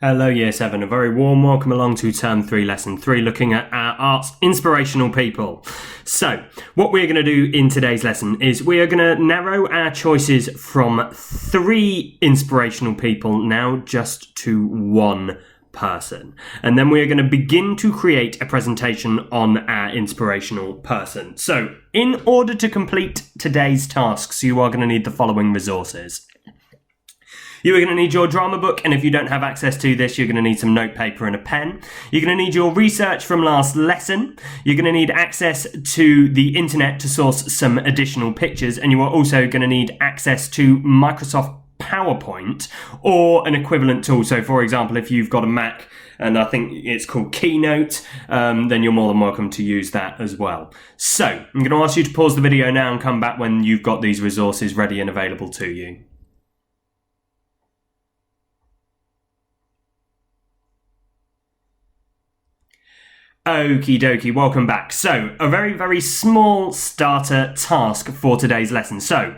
Hello Year 7, a very warm welcome along to Term 3, Lesson 3, looking at our arts inspirational people. So, what we're going to do in today's lesson is we are going to narrow our choices from 3 inspirational people now just to 1 person. And then we are going to begin to create a presentation on our inspirational person. So, in order to complete today's tasks, you are going to need the following resources. You are going to need your drama book, and if you don't have access to this, you're going to need some notepaper and a pen. You're going to need your research from last lesson. You're going to need access to the internet to source some additional pictures, and you are also going to need access to Microsoft PowerPoint or an equivalent tool. So, for example, if you've got a Mac, and I think it's called Keynote, then you're more than welcome to use that as well. So, I'm going to ask you to pause the video now and come back when you've got these resources ready and available to you. Okie dokie, welcome back. So, a very, very small starter task for today's lesson. So,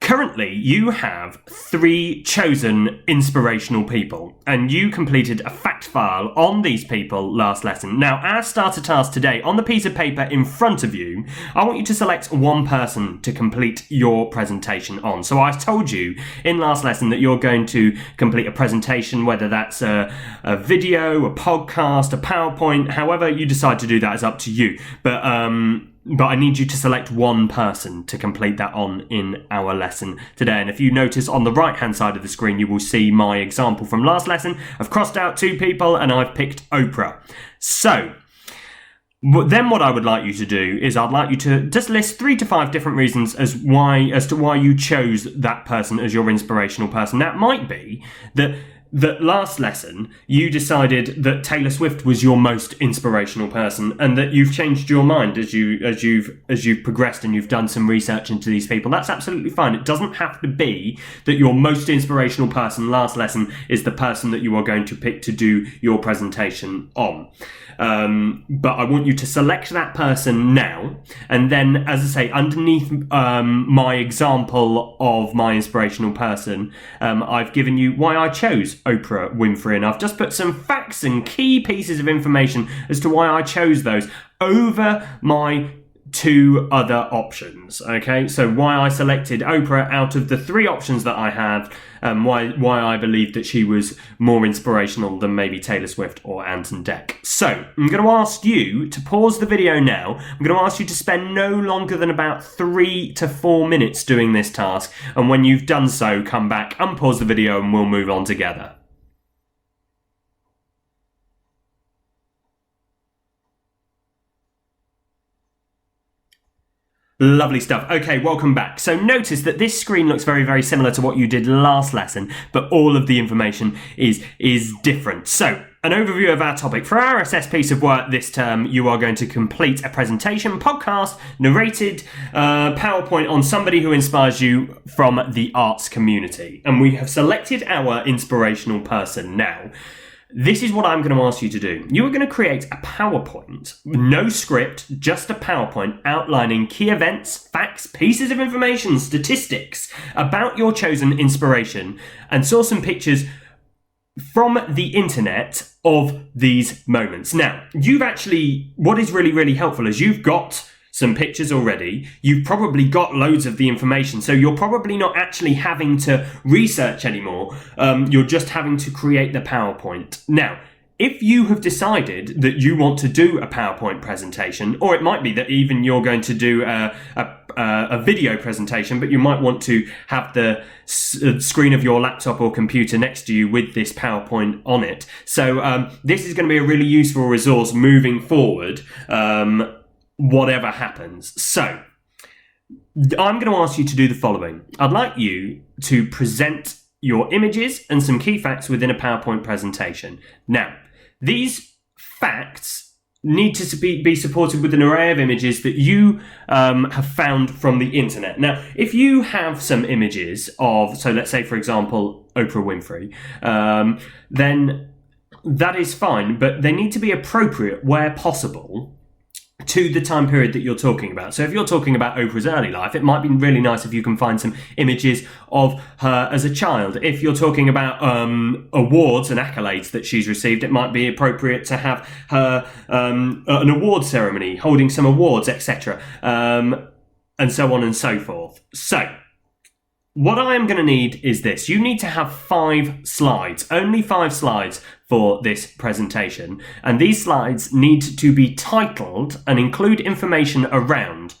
currently you have 3 chosen inspirational people, and you completed a fact file on these people last lesson. Now, our starter task today, on the piece of paper in front of you, I want you to select 1 person to complete your presentation on. So I told you in last lesson that you're going to complete a presentation, whether that's a video, a podcast, a PowerPoint, however you decide to do that is up to you. But I need you to select 1 person to complete that on in our lesson today. And if you notice on the right-hand side of the screen, you will see my example from last lesson. I've crossed out 2 people and I've picked Oprah. So, then what I would like you to do is I'd like you to just list 3 to 5 different reasons as to why you chose that person as your inspirational person. Now, it might be that last lesson you decided that Taylor Swift was your most inspirational person, and that you've changed your mind as you've progressed and you've done some research into these people. That's absolutely fine. It doesn't have to be that your most inspirational person last lesson is the person that you are going to pick to do your presentation on. But I want you to select that person now, and then, as I say, underneath my example of my inspirational person, I've given you why I chose Oprah Winfrey, and I've just put some facts and key pieces of information as to why I chose those over my 2 other options. Okay, so why I selected Oprah out of the 3 options that I had, why I believe that she was more inspirational than maybe Taylor Swift or Anton Deck. So I'm going to ask you to pause the video now. I'm going to ask you to spend no longer than about 3 to 4 minutes doing this task, and when you've done so, come back, unpause the video, and we'll move on together. Lovely stuff. Okay, welcome back. So notice that this screen looks very, very similar to what you did last lesson, but all of the information is different. So, an overview of our topic. For our SS piece of work this term, you are going to complete a presentation, podcast, narrated, PowerPoint on somebody who inspires you from the arts community. And we have selected our inspirational person now. This is what I'm going to ask you to do. You are going to create a PowerPoint, no script, just a PowerPoint outlining key events, facts, pieces of information, statistics about your chosen inspiration, and source some pictures from the internet of these moments. Now, what is really, really helpful is you've got some pictures already. You've probably got loads of the information, so you're probably not actually having to research anymore. You're just having to create the PowerPoint. Now, if you have decided that you want to do a PowerPoint presentation, or it might be that even you're going to do a video presentation, but you might want to have the screen of your laptop or computer next to you with this PowerPoint on it. So this is going to be a really useful resource moving forward, whatever happens. So, I'm going to ask you to do the following. I'd like you to present your images and some key facts within a PowerPoint presentation. Now, these facts need to be supported with an array of images that you have found from the internet. Now, if you have some images of, so let's say, for example, Oprah Winfrey, then that is fine, but they need to be appropriate where possible to the time period that you're talking about. So if you're talking about Oprah's early life, it might be really nice if you can find some images of her as a child. If you're talking about awards and accolades that she's received, it might be appropriate to have her an award ceremony, holding some awards, etc., and so on and so forth. So what I am going to need is this. You need to have 5 slides, only 5 slides for this presentation. And these slides need to be titled and include information around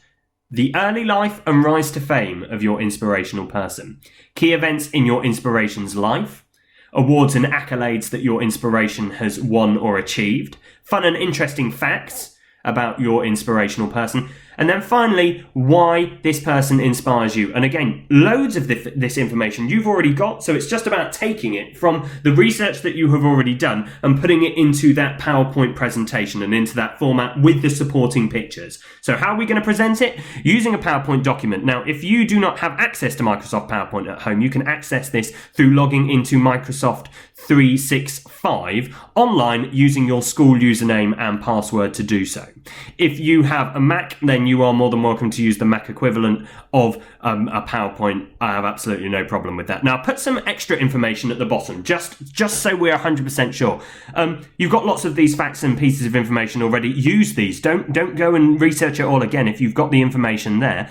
the early life and rise to fame of your inspirational person, key events in your inspiration's life, awards and accolades that your inspiration has won or achieved, fun and interesting facts about your inspirational person, and then finally, why this person inspires you. And again, loads of this information you've already got, so it's just about taking it from the research that you have already done and putting it into that PowerPoint presentation and into that format with the supporting pictures. So how are we going to present it? Using a PowerPoint document. Now, if you do not have access to Microsoft PowerPoint at home, you can access this through logging into Microsoft 365 online using your school username and password to do so. If you have a Mac, then you are more than welcome to use the Mac equivalent of a PowerPoint. I have absolutely no problem with that. Now, put some extra information at the bottom, just so we're 100% sure. You've got lots of these facts and pieces of information already. Use these. Don't go and research it all again if you've got the information there.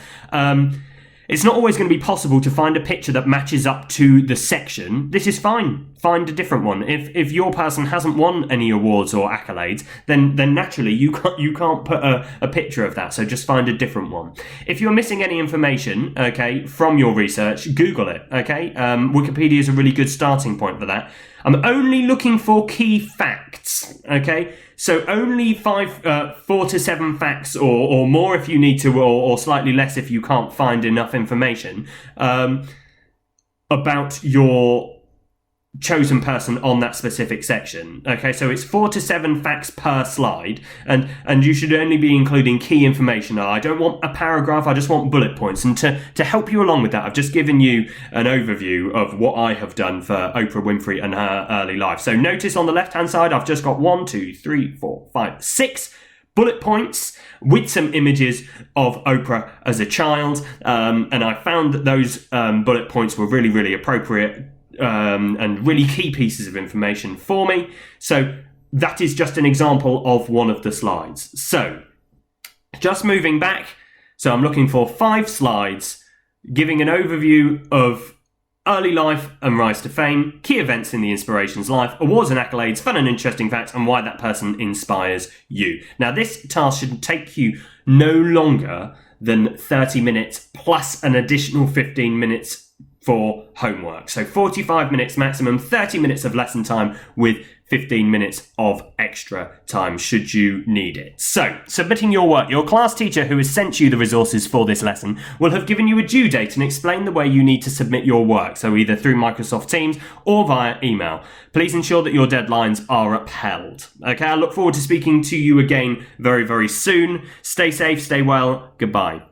It's not always going to be possible to find a picture that matches up to the section. This is fine. Find a different one. If your person hasn't won any awards or accolades, then naturally you can't put a picture of that. So just find a different one. If you're missing any information, okay, from your research, Google it. Okay, Wikipedia is a really good starting point for that. I'm only looking for key facts. Okay. So only 4 to 7 facts or more if you need to, or slightly less if you can't find enough information about your chosen person on that specific section. Okay, so it's 4 to 7 facts per slide, and you should only be including key information. I don't want a paragraph, I just want bullet points. And to help you along with that, I've just given you an overview of what I have done for Oprah Winfrey and her early life. So notice on the left hand side, I've just got 1, 2, 3, 4, 5, 6 bullet points with some images of Oprah as a child, and I found that those bullet points were really, really appropriate and really key pieces of information for me. So that is just an example of one of the slides. So just moving back, so I'm looking for 5 slides giving an overview of early life and rise to fame, key events in the inspiration's life, awards and accolades, fun and interesting facts, and why that person inspires you. Now, this task should take you no longer than 30 minutes plus an additional 15 minutes for homework. So 45 minutes maximum, 30 minutes of lesson time with 15 minutes of extra time should you need it. So, submitting your work, your class teacher who has sent you the resources for this lesson will have given you a due date and explained the way you need to submit your work, so either through Microsoft Teams or via email. Please ensure that your deadlines are upheld. Okay, I look forward to speaking to you again very, very soon. Stay safe, stay well, goodbye.